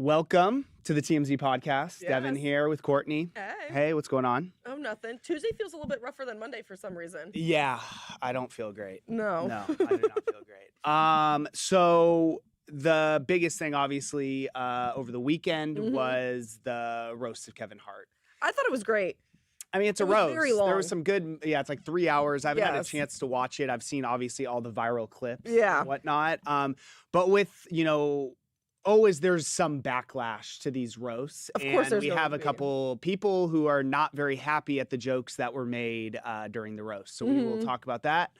Welcome to the TMZ podcast. Yes. Devin here with Courtney. Hey, what's going on? Oh, nothing. Tuesday feels a little bit rougher than Monday for some reason. Yeah, I don't feel great. No. No, I do not feel great. So the biggest thing, obviously, over the weekend was the roast of Kevin Hart. I thought it was great. I mean, it's a was roast. very long. There was some good, it's like 3 hours. I haven't had a Yes. chance to watch it. I've seen, obviously, all the viral clips Yeah. and whatnot. But with, always there's some backlash to these roasts. Of course there's we going have to a be. couple people who are not very happy at the jokes that were made during the roast. So we will talk about that.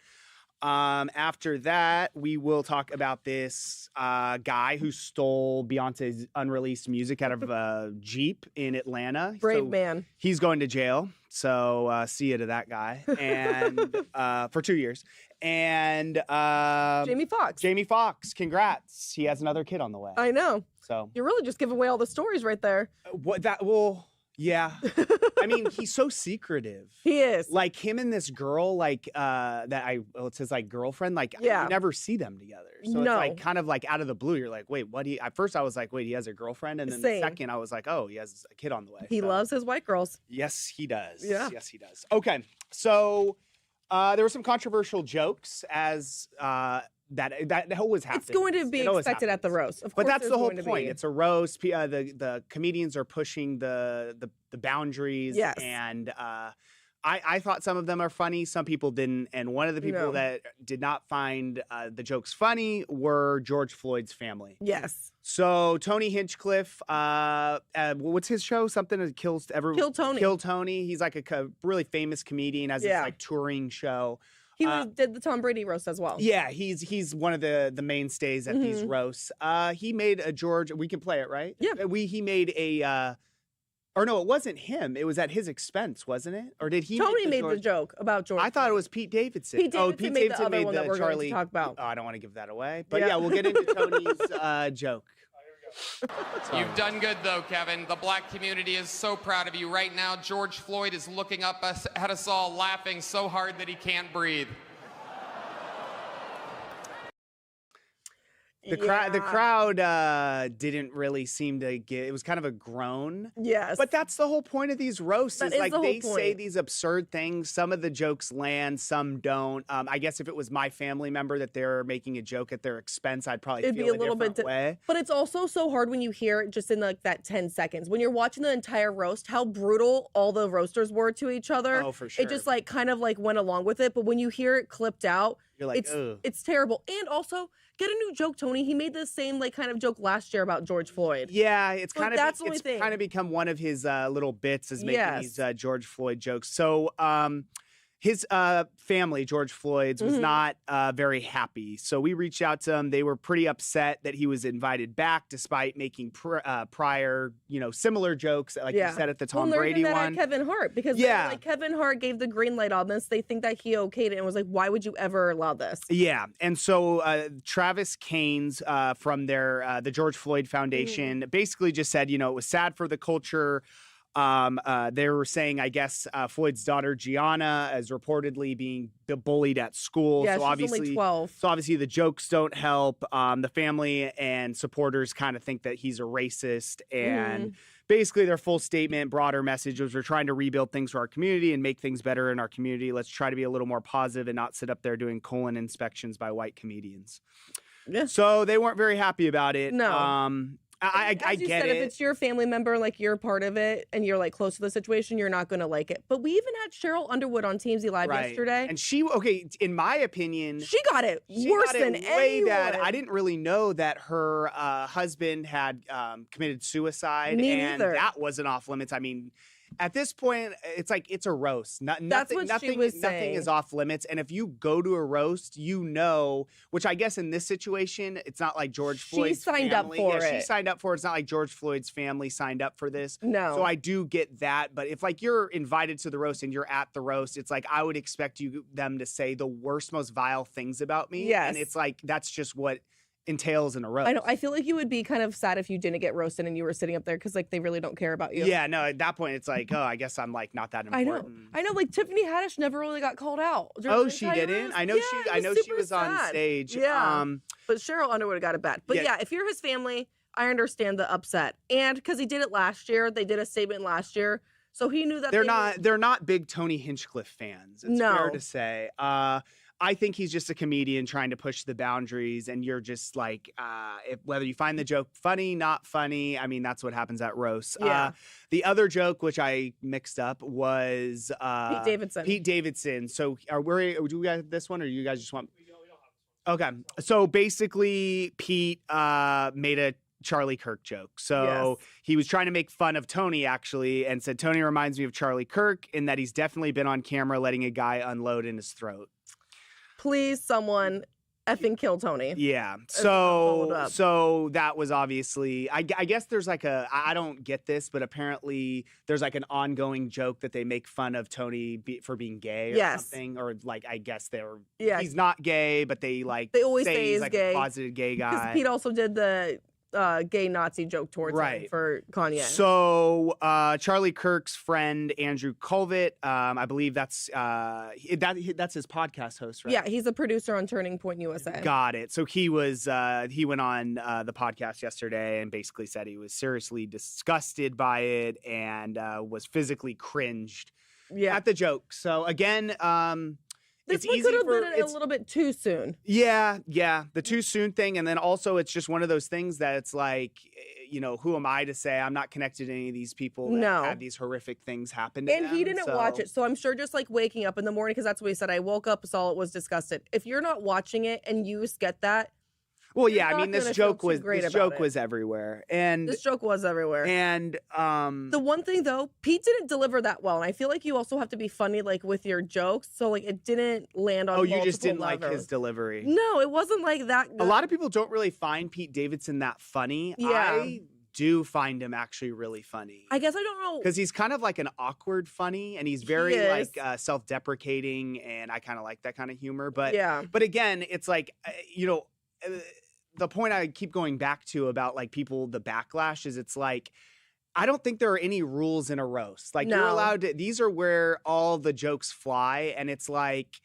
After that, we will talk about this guy who stole Beyonce's unreleased music out of a Jeep in Atlanta. Brave So man. He's going to jail. So see you to that guy. And for 2 years. And Jamie Foxx. Congrats. He has another kid on the way. I know. So You're really just giving away all the stories right there. yeah. I mean, he's so secretive. He is. Like him and this girl, it's his like girlfriend. Like Yeah. you never see them together. So No. it's like kind of like out of the blue. You're like, wait, what? At first I was like, wait, he has a girlfriend, and then Same. the second I was like, oh, he has a kid on the way. He So, loves his white girls. Yes, he does. Yeah. Yes, he does. Okay, so there were some controversial jokes as that always happens. It's going to be It always expected at the happens. roast. Of But course that's there's the whole going to point. be. It's a roast. The comedians are pushing the boundaries. Yes. And I thought some of them are funny. Some people didn't. And one of the people No. that did not find the jokes funny were George Floyd's family. Yes. So Tony Hinchcliffe, what's his show? Something that kills everyone. Kill Tony. Kill Tony. He's like a really famous comedian. Has this Yeah. like touring show. He did the Tom Brady roast as well. Yeah, he's one of the mainstays at these roasts. He made a George. We can play it, right? Yeah. He made a. Or no, it wasn't him. It was at his expense, wasn't it? Or did he? Tony made George? the joke about George. I thought it was Pete Davidson. Pete Davidson made the other one that we're going to talk about. Oh, I don't want to give that away, but Yeah. yeah, we'll get into Tony's joke. You've done good, though, Kevin. The black community is so proud of you. Right now, George Floyd is looking up at us all, laughing so hard that he can't breathe. The crowd didn't really seem to get. It was kind of a groan. Yes. But that's the whole point of these roasts. That Is is like the whole they say point. these absurd things. Some of the jokes land, some don't. I guess if it was my family member that they're making a joke at their expense, I'd probably It'd feel be a little bit different way. But it's also so hard when you hear it just in like that 10 seconds. When you're watching the entire roast, how brutal all the roasters were to each other. Oh, for sure. It just like kind of like went along with it. But when you hear it clipped out, You're like, ugh. it's terrible. And also, get a new joke, Tony. He made the same like kind of joke last year about George Floyd. Yeah, it's Like, kind of that's the only thing. kind of become one of his little bits is making Yes. these George Floyd jokes. So his family, George Floyd's, was not very happy. So we reached out to him. They were pretty upset that he was invited back, despite making prior, similar jokes, like you said at the Tom they're Brady doing that one. at Kevin Hart because like Kevin Hart gave the green light on this. They think that he okayed it and was like, why would you ever allow this? Yeah, and so Travis Keynes from the George Floyd Foundation basically just said, it was sad for the culture. They were saying, I guess, Floyd's daughter Gianna is reportedly being bullied at school. Yeah, so she's obviously, only 12. So obviously the jokes don't help. The family and supporters kind of think that he's a racist, and basically their full statement, broader message was, we're trying to rebuild things for our community and make things better in our community. Let's try to be a little more positive and not sit up there doing colon inspections by white comedians. Yeah. So they weren't very happy about it. No. I As you get said, it. if it's your family member, like you're part of it and you're like close to the situation, you're not going to like it. But we even had Cheryl Underwood on TMZ Live yesterday. And in my opinion, She got it she worse got it than way anyone. bad. I didn't really know that her husband had committed suicide. Me and neither. that wasn't off limits. I mean, at this point, it's like it's a roast. That's Nothing, what she nothing, was nothing saying. is off limits. And if you go to a roast, which I guess in this situation, it's not like George Floyd's signed up family. for She it. signed up for it. It's not like George Floyd's family signed up for this. No. So I do get that. But if like you're invited to the roast and you're at the roast, it's like I would expect them to say the worst, most vile things about me. Yes. And it's like that's just what entails in a roast. I know. I feel like you would be kind of sad if you didn't get roasted and you were sitting up there because like they really don't care about you. Yeah, no, at that point it's like, oh, I guess I'm like not that important. I know. Like Tiffany Haddish never really got called out. during Oh, the she entire didn't? roast. I know Yeah, she it was on sad. stage. Yeah. But Cheryl Underwood got it bad. But Yeah. if you're his family, I understand the upset. And because he did it last year, they did a statement last year. So he knew that they're not big Tony Hinchcliffe fans. It's fair to say. I think he's just a comedian trying to push the boundaries, and you're just like, whether you find the joke funny, not funny. I mean, that's what happens at roasts. Yeah. The other joke, which I mixed up, was Pete Davidson. Pete Davidson. So do we got this one, or you guys just want? Okay. So basically, Pete made a Charlie Kirk joke. So he was trying to make fun of Tony, actually, and said, Tony reminds me of Charlie Kirk in that he's definitely been on camera letting a guy unload in his throat. Please, someone effing kill Tony. Yeah. So that was obviously, I guess there's like I don't get this, but apparently there's like an ongoing joke that they make fun of Tony for being gay or something. Or like, I guess he's not gay, but they always say he's like gay. A closeted gay guy. Because Pete also did the gay Nazi joke towards him for Kanye. So Charlie Kirk's friend Andrew Colvett, I believe that's his podcast host, right? Yeah, he's a producer on Turning Point USA. Got it. So he went on the podcast yesterday and basically said he was seriously disgusted by it and was physically cringed at the joke. So again, this one could have been a little bit too soon. Yeah, the too soon thing. And then also it's just one of those things that it's like, who am I to say I'm not connected to any of these people that had these horrific things happen to them. And he didn't watch it. So I'm sure just like waking up in the morning, because that's what he said. I woke up, saw it, was disgusted. If you're not watching it and you get that, well, yeah, I mean, this joke was everywhere, and this joke was everywhere. And the one thing though, Pete didn't deliver that well, and I feel like you also have to be funny like with your jokes. So like it didn't land on. Oh, you just didn't like his delivery. No, it wasn't like that good. A lot of people don't really find Pete Davidson that funny. Yeah. I do find him actually really funny. I guess I don't know, because he's kind of like an awkward funny, and he's very self-deprecating, and I kind of like that kind of humor. But but again, it's like the point I keep going back to about like the backlash is it's like, I don't think there are any rules in a roast. Like you're allowed to, these are where all the jokes fly. And it's like,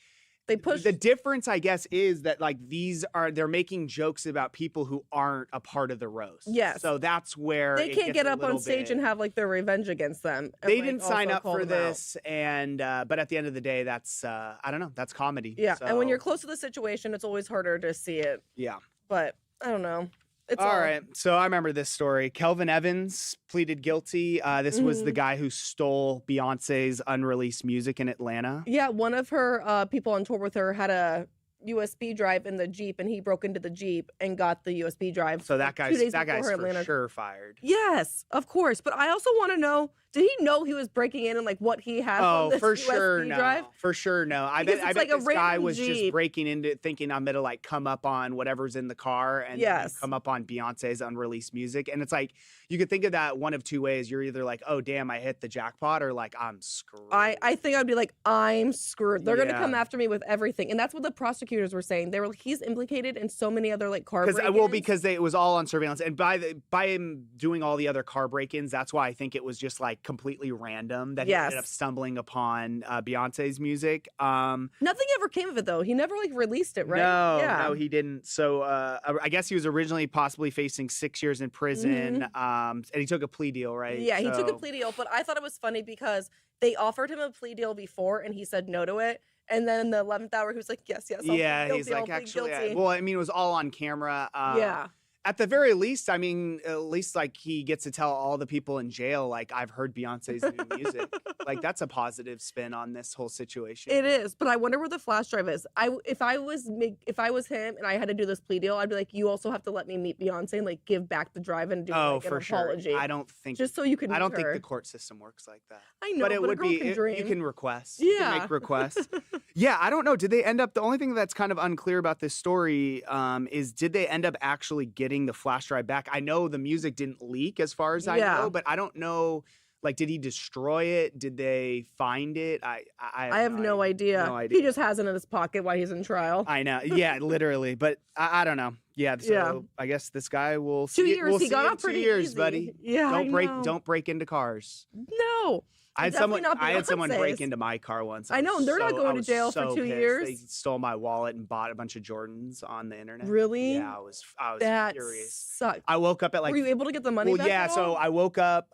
they push. The difference, I guess, is that like they're making jokes about people who aren't a part of the roast. Yes. So that's where they can't get up on stage and have like their revenge against them. They didn't sign up for this. And, but at the end of the day, that's, I don't know, that's comedy. Yeah. So, and when you're close to the situation, it's always harder to see it. Yeah. But I don't know. It's all right. So I remember this story. Kelvin Evans pleaded guilty. This was the guy who stole Beyonce's unreleased music in Atlanta. Yeah, one of her people on tour with her had a USB drive in the Jeep, and he broke into the Jeep and got the USB drive. So that guy's for sure fired. Yes, of course. But I also want to know, did he know he was breaking in and like what he had on this for USB sure drive? For sure, no. I bet like this guy was Jeep. just breaking into thinking I'm gonna like come up on whatever's in the car and then come up on Beyonce's unreleased music. And it's like you could think of that one of two ways. You're either like, oh damn, I hit the jackpot, or like I'm screwed. I think I'd be like, I'm screwed. They're gonna come after me with everything. And that's what the prosecutors were saying. They were like, he's implicated in so many other like car break-ins. Because it was all on surveillance. And by him doing all the other car break-ins, that's why I think it was just like completely random that he ended up stumbling upon Beyonce's music. Nothing ever came of it though. He never like released it, right? No, he didn't. So I guess he was originally possibly facing 6 years in prison, and he took a plea deal, right? Yeah, he took a plea deal. But I thought it was funny because they offered him a plea deal before, and he said no to it. And then in the 11th hour, he was like, yes, I'll plead guilty, he's like, actually, guilty. well, I mean, it was all on camera. Yeah. At the very least, I mean, at least like he gets to tell all the people in jail, like, I've heard Beyonce's new music. Like, that's a positive spin on this whole situation. It is, but I wonder where the flash drive is. If I was him and I had to do this plea deal, I'd be like, you also have to let me meet Beyonce and like give back the drive and do an apology. Sure. I don't think just so you can. I don't think the court system works like that. I know, but it would be. You can request. Yeah, you can make requests. Yeah, I don't know. Did they end up? The only thing that's kind of unclear about this story is did they end up actually getting the flash drive back? I know the music didn't leak as far as I know, but I don't know. Like, did he destroy it? Did they find it? I have no idea. No idea. He just has it in his pocket while he's in trial. I know. Yeah, literally. But I don't know. Yeah. So I guess this guy will see. 2 years. We'll he got see off pretty 2 years, easy. buddy. Yeah. Don't break into cars. No. I had Definitely someone. not I had someone break Beyonce's. into my car once. I know, and they're not I going to was jail for so 2 pissed. years. They stole my wallet and bought a bunch of Jordans on the internet. Really? Yeah, I was That furious. sucked. I woke up at like. Were you able to get the money Well, back? yeah. at all? So I woke up.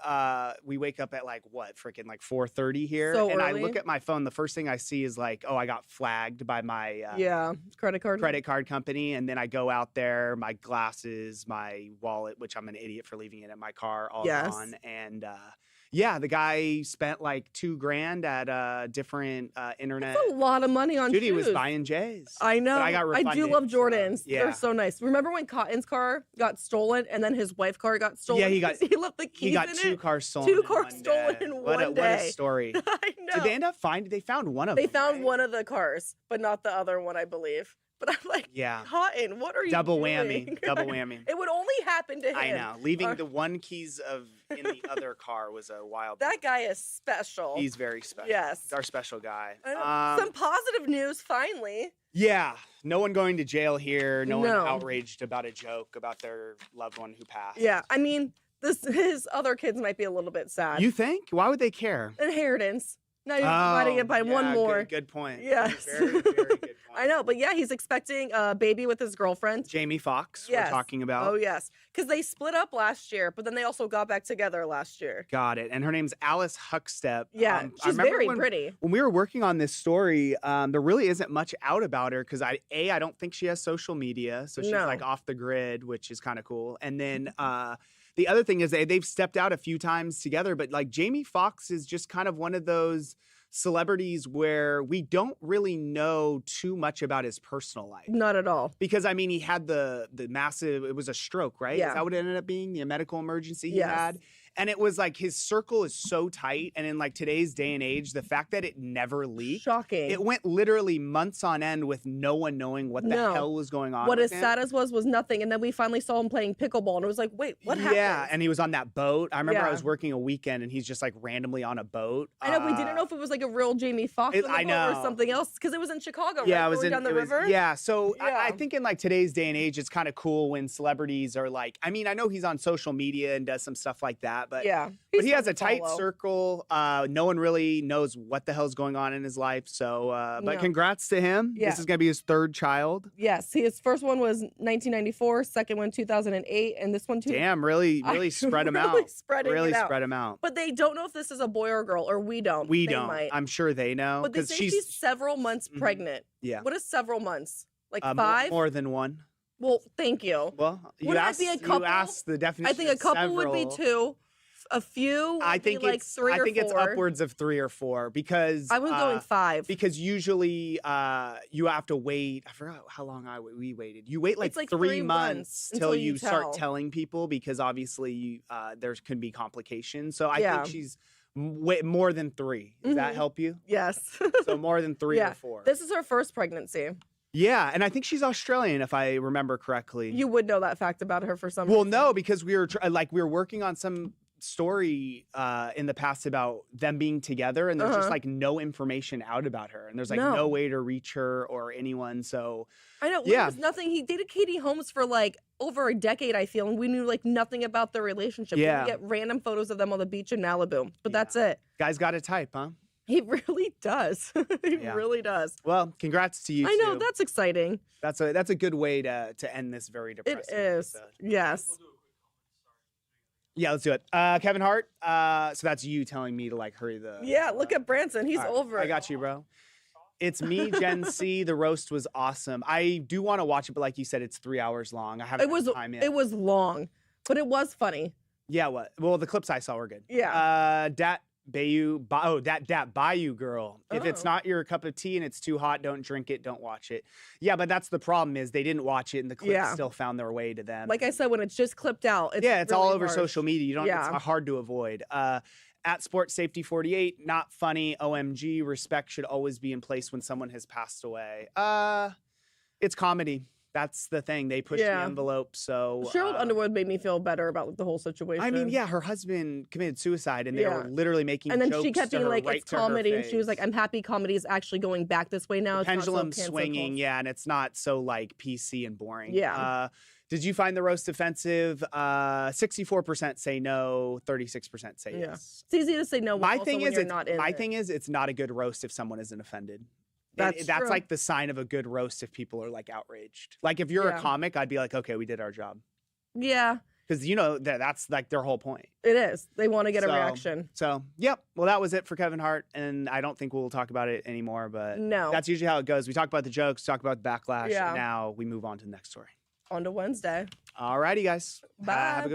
We wake up at like what, freaking like 4:30 here, So and I early? look at my phone. The first thing I see is like, oh, I got flagged by my credit card company, and then I go out there, my glasses, my wallet, which I'm an idiot for leaving it in my car, all gone, and. Yeah, the guy spent like $2,000 at a different internet. That's a lot of money on Dude, shoes. he was buying J's. I know. But I got refunded. I do love Jordans. Yeah. They're so nice. Remember when Cotton's car got stolen and then his wife's car got stolen? Yeah, he left the keys He got in two it? cars stolen. Two in cars one stolen day. in What one a day. story. I know. Did they end up finding? They found one of They them. found right? one of the cars, but not the other one, I believe. But I'm like, Yeah. Cotton, what are you Double doing? whammy. Double whammy. It would only happen to him. I know. Leaving the one keys in the other car was a wild. That guy is special. He's very special. Yes. He's our special guy. I know. Some positive news, finally. Yeah. No one going to jail here. No one No. outraged about a joke about their loved one who passed. Yeah, I mean, his other kids might be a little bit sad. You think? Why would they care? Inheritance. Now you're dividing it by one more. Good point. Yes. Very, very good point. I know, but yeah, he's expecting a baby with his girlfriend. Jamie Foxx, Yes. we're talking about. Oh, yes. Because they split up last year, but then they also got back together last year. Got it. And her name's Alice Huckstep. Yeah, I she's remember very pretty. When we were working on this story, there really isn't much out about her because I don't think she has social media. So she's No. like off the grid, which is kind of cool. And then the other thing is they've stepped out a few times together, but like Jamie Foxx is just kind of one of those celebrities where we don't really know too much about his personal life. Not at all. Because I mean, he had the massive, it was a stroke, right? Yeah. Is that what it ended up being? The medical emergency he Yes. had? And it was like his circle is so tight. And in like today's day and age, the fact that it never leaked. Shocking. It went literally months on end with no one knowing what the No. hell was going on. What with his him. status was nothing. And then we finally saw him playing pickleball. And it was like, wait, what happened? Yeah, and he was on that boat. I remember I Yeah. was working a weekend and he's just like randomly on a boat. I know, we didn't know if it was like a real Jamie Foxx on the I boat or know. something else. Because it was in Chicago, Yeah, right? it was Going in down the it was- river. Yeah, so I Yeah. think in like today's day and age, it's kind of cool when celebrities are like. I mean, I know he's on social media and does some stuff like that, but Yeah. But he has a fun to tight follow. circle. No one really knows what the hell's going on in his life. So, but No. congrats to him. Yeah. This is gonna be his third child. Yes, his first one was 1994, second one 2008, and this one too. Damn, really spread him really out. spreading Really it out. spread him out. But they don't know if this is a boy or a girl, or we don't. We They don't. might. I'm sure they know But they say she's several months Mhm. pregnant. Yeah. What is several months? Like Mo- 5? more than one. Well, thank you. Well, you Wouldn't it asked, be a you couple? asked the definition. I think a of couple would be several. 2. A few would I think be like it's 3 or 4. I think it's upwards of 3 or 4 because I was going 5. because usually you have to wait. I forgot how long we waited. You wait like, It's like 3 3 months months till until you you start tell. telling people because obviously there can be complications. So I Yeah. think she's more than 3. Does that Mhm. help you? Yes. So more than 3 Yeah. or 4. This is her first pregnancy. Yeah, and I think she's Australian if I remember correctly. You would know that fact about her for some Well, reason. no, because we were working on some story in the past about them being together, and there's just like no information out about her, and there's like no No. way to reach her or anyone. So I know. Yeah. There was nothing. He dated Katie Holmes for like over a decade, I feel, and we knew like nothing about the relationship. Yeah. We get random photos of them on the beach in Malibu, but Yeah. that's it. guys got a type, huh? He really does. He Yeah. really does. Well, congrats to you. I know, too. that's exciting. That's a good way to end this very It depressing is. episode. Yes. Yeah, let's do it. Kevin Hart. So that's you telling me to like hurry the. Yeah, look at Branson. He's All right, over it. I got you, bro. It's me, Gen C. The roast was awesome. I do want to watch it, but like you said, it's 3 hours long. I haven't It was had time yet. it was long, but it was funny. Yeah, what? Well, the clips I saw were good. Yeah. Dat Bayou girl. If it's Oh. not your cup of tea and it's too hot, don't drink it, don't watch it. Yeah, but that's the problem is they didn't watch it and the clips Yeah. still found their way to them. Like I said, when it's just clipped out, it's yeah, it's all really over hard. social media. You don't. Yeah. It's hard to avoid. At Sports Safety 48, not funny. OMG, respect should always be in place when someone has passed away. It's comedy. That's the thing. They push the Yeah. envelope. So Cheryl Underwood made me feel better about the whole situation. I mean, yeah, her husband committed suicide, and they were Yeah. literally making. And then jokes she kept to being her like, right it's to her comedy. And she was face. like, I'm happy comedy is actually going back this way now. The It's not so pendulum cancel swinging, culture. yeah, and it's not so like PC and boring. Yeah. Did you find the roast offensive? 64% say no, 36% say yes. It's easy to say no. My thing is, it's not a good roast if someone isn't offended. That's true. Like the sign of a good roast if people are like outraged. Like if you're a comic, I'd be like, okay, we did our job. Yeah. Because that's like their whole point. It is. They want to get a reaction. So, yep. Well, that was it for Kevin Hart, and I don't think we'll talk about it anymore. But that's usually how it goes. We talk about the jokes, talk about the backlash, and now we move on to the next story. On to Wednesday. All righty, guys. Bye. Have a good